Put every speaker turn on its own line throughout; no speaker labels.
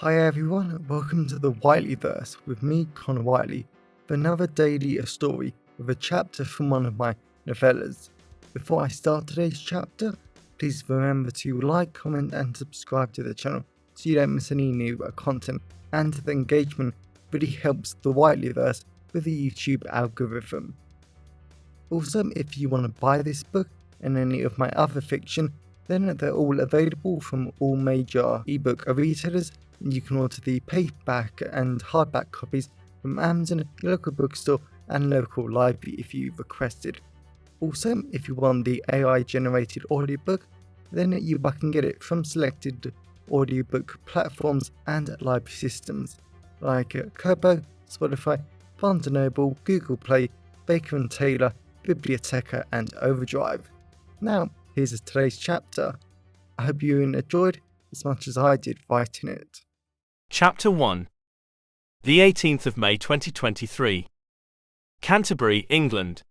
Hi everyone, welcome to the Whiteleyverse with me, Connor Whiteley, for another daily story with a chapter from one of my novellas. Before I start today's chapter, please remember to like, comment and subscribe to the channel so you don't miss any new content, and the engagement really helps the Whiteleyverse with the YouTube algorithm. Also, if you want to buy this book and any of my other fiction, then they're all available from all major ebook retailers. You can order the paperback and hardback copies from Amazon, your local bookstore and local library if you requested. Also, if you want the AI generated audiobook, then you can get it from selected audiobook platforms and library systems like Kobo, Spotify, Barnes & Noble, Google Play, Baker & Taylor, Biblioteca and Overdrive. Now, here's today's chapter. I hope you enjoyed as much as I did writing it.
Chapter 1. The 18th of May 2023. Canterbury, England.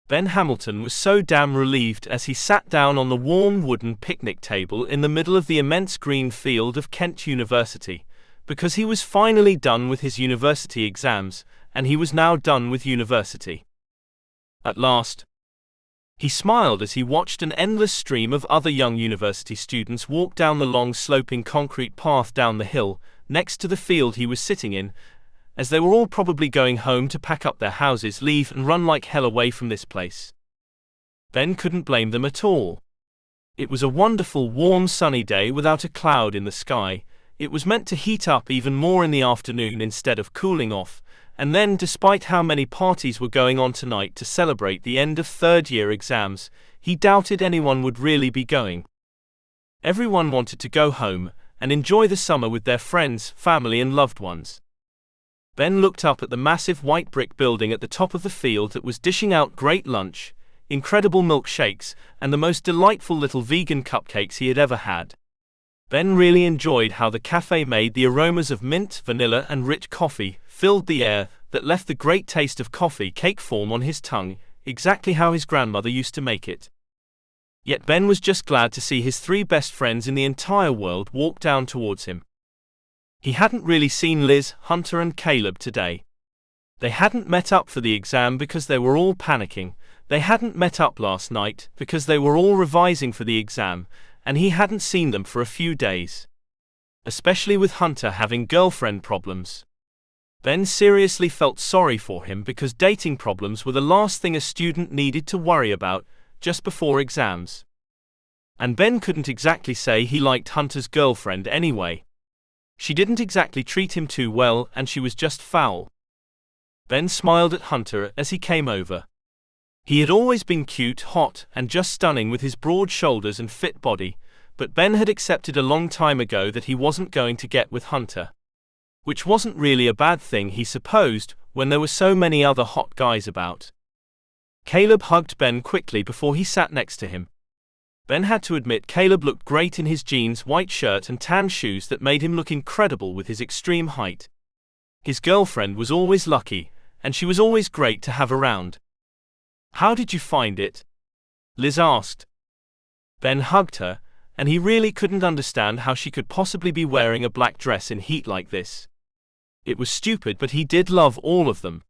Ben Hamilton was so damn relieved as he sat down on the warm wooden picnic table in the middle of the immense green field of Kent University, because he was finally done with his university exams, and he was now done with university. At last. He smiled as he watched an endless stream of other young university students walk down the long sloping concrete path down the hill, next to the field he was sitting in, as they were all probably going home to pack up their houses, leave and run like hell away from this place. Ben couldn't blame them at all. It was a wonderful warm sunny day without a cloud in the sky. It was meant to heat up even more in the afternoon instead of cooling off, and then, despite how many parties were going on tonight to celebrate the end of third-year exams, he doubted anyone would really be going. Everyone wanted to go home and enjoy the summer with their friends, family and loved ones. Ben looked up at the massive white brick building at the top of the field that was dishing out great lunch, incredible milkshakes, and the most delightful little vegan cupcakes he had ever had. Ben really enjoyed how the cafe made the aromas of mint, vanilla and rich coffee filled the air that left the great taste of coffee cake form on his tongue, exactly how his grandmother used to make it. Yet Ben was just glad to see his three best friends in the entire world walk down towards him. He hadn't really seen Liz, Hunter and Caleb today. They hadn't met up for the exam because they were all panicking, they hadn't met up last night because they were all revising for the exam, and he hadn't seen them for a few days. Especially with Hunter having girlfriend problems. Ben seriously felt sorry for him because dating problems were the last thing a student needed to worry about just before exams. And Ben couldn't exactly say he liked Hunter's girlfriend anyway. She didn't exactly treat him too well and she was just foul. Ben smiled at Hunter as he came over. He had always been cute, hot, and just stunning with his broad shoulders and fit body, but Ben had accepted a long time ago that he wasn't going to get with Hunter. Which wasn't really a bad thing, he supposed, when there were so many other hot guys about. Caleb hugged Ben quickly before he sat next to him. Ben had to admit Caleb looked great in his jeans, white shirt and tan shoes that made him look incredible with his extreme height. His girlfriend was always lucky, and she was always great to have around. "How did you find it?" Liz asked. Ben hugged her, and he really couldn't understand how she could possibly be wearing a black dress in heat like this. It was stupid, but he did love all of them.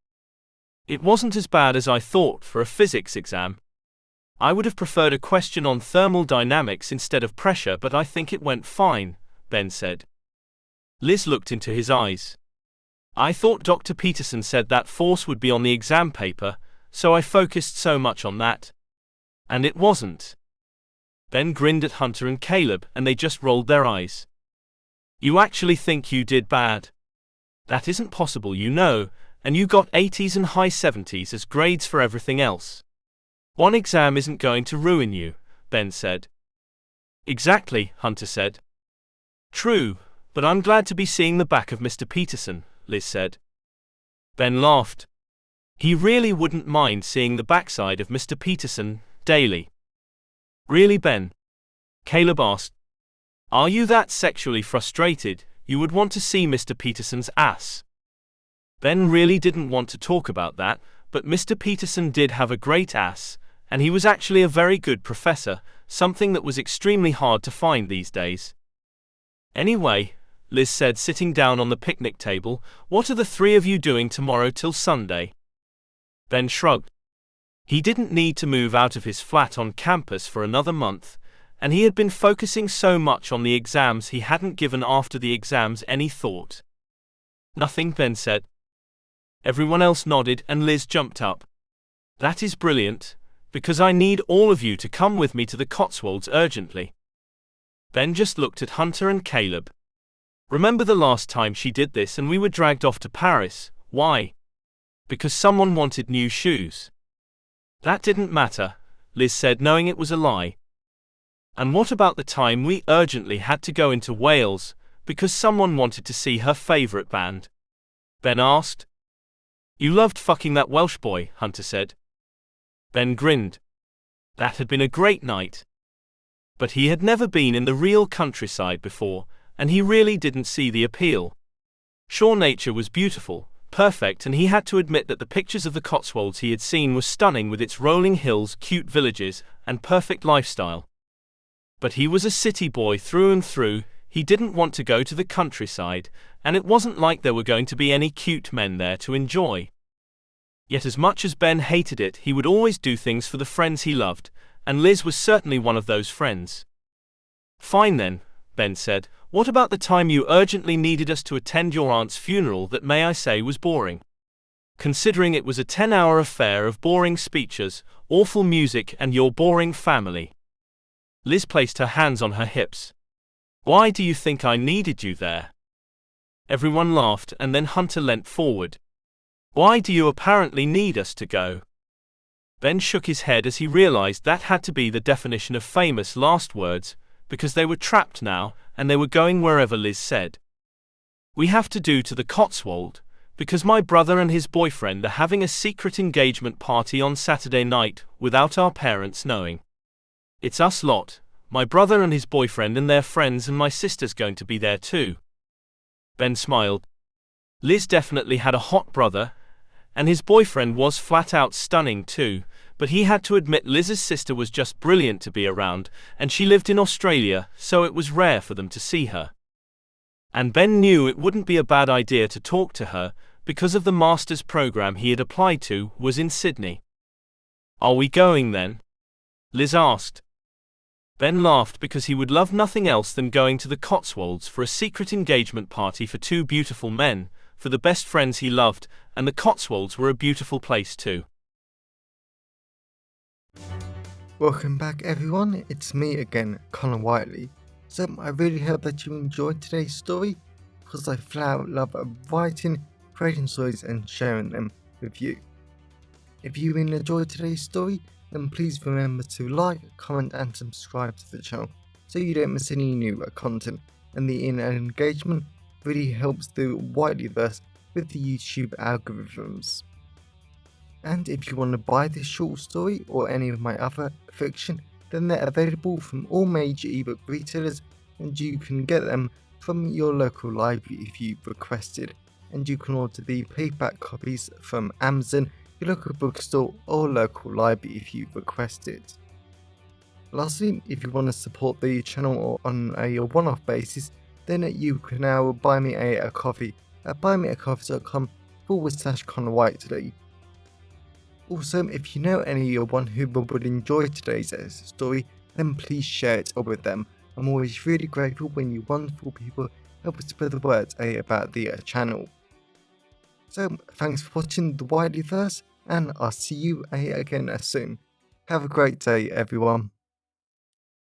"It wasn't as bad as I thought for a physics exam. I would have preferred a question on thermal dynamics instead of pressure, but I think it went fine," Ben said. Liz looked into his eyes. "I thought Dr. Peterson said that force would be on the exam paper, so I focused so much on that. And it wasn't." Ben grinned at Hunter and Caleb and they just rolled their eyes. "You actually think you did bad? That isn't possible, you know, and you got 80s and high 70s as grades for everything else. One exam isn't going to ruin you," Ben said. "Exactly," Hunter said. "True, but I'm glad to be seeing the back of Mr. Peterson," Liz said. Ben laughed. He really wouldn't mind seeing the backside of Mr. Peterson daily. "Really, Ben?" Caleb asked. "Are you that sexually frustrated you would want to see Mr. Peterson's ass?" Ben really didn't want to talk about that, but Mr. Peterson did have a great ass, and he was actually a very good professor, something that was extremely hard to find these days. Anyway, Liz said, sitting down on the picnic table. "What are the three of you doing tomorrow till Sunday?" Ben shrugged. He didn't need to move out of his flat on campus for another month, and he had been focusing so much on the exams he hadn't given after the exams any thought. "Nothing," Ben said. Everyone else nodded and Liz jumped up. "That is brilliant, because I need all of you to come with me to the Cotswolds urgently." Ben just looked at Hunter and Caleb. "Remember the last time she did this and we were dragged off to Paris? Why? Because someone wanted new shoes." "That didn't matter," Liz said, knowing it was a lie. "And what about the time we urgently had to go into Wales, because someone wanted to see her favorite band?" Ben asked. "You loved fucking that Welsh boy," Hunter said. Ben grinned. That had been a great night. But he had never been in the real countryside before, and he really didn't see the appeal. Sure, nature was beautiful, perfect, and he had to admit that the pictures of the Cotswolds he had seen were stunning, with its rolling hills, cute villages, and perfect lifestyle. But he was a city boy through and through. He didn't want to go to the countryside, and it wasn't like there were going to be any cute men there to enjoy. Yet as much as Ben hated it, he would always do things for the friends he loved, and Liz was certainly one of those friends. "Fine then," Ben said. "What about the time you urgently needed us to attend your aunt's funeral that, may I say, was boring? Considering it was a 10-hour affair of boring speeches, awful music, and your boring family." Liz placed her hands on her hips. "Why do you think I needed you there?" Everyone laughed, and then Hunter leant forward. "Why do you apparently need us to go?" Ben shook his head as he realized that had to be the definition of famous last words, because they were trapped now, and they were going wherever Liz said. "We have to do to the Cotswold, because my brother and his boyfriend are having a secret engagement party on Saturday night, without our parents knowing. It's us lot, my brother and his boyfriend and their friends, and my sister's going to be there too." Ben smiled. Liz definitely had a hot brother, and his boyfriend was flat out stunning too, but he had to admit Liz's sister was just brilliant to be around, and she lived in Australia, so it was rare for them to see her. And Ben knew it wouldn't be a bad idea to talk to her, because of the master's program he had applied to was in Sydney. "Are we going then?" Liz asked. Ben laughed, because he would love nothing else than going to the Cotswolds for a secret engagement party for two beautiful men, for the best friends he loved, and the Cotswolds were a beautiful place too.
Welcome back everyone, it's me again, Connor Whiteley. So I really hope that you enjoyed today's story, because I flat out love writing, creating stories and sharing them with you. If you really enjoyed today's story, then please remember to like, comment and subscribe to the channel so you don't miss any new content, and the engagement really helps the Whiteleyverse with the YouTube algorithms. And if you want to buy this short story or any of my other fiction, then they're available from all major ebook retailers, and you can get them from your local library if you requested, and you can order the paperback copies from Amazon, your local bookstore or local library if you request it. Lastly, if you want to support the channel on a one-off basis, then you can now buy me a coffee at buymeacoffee.com/Connor Whiteley. Also, if you know anyone who would enjoy today's story, then please share it with them. I'm always really grateful when you wonderful people help us spread the word about the channel. So, thanks for watching the Whiteleyverse, and I'll see you again soon. Have a great day, everyone.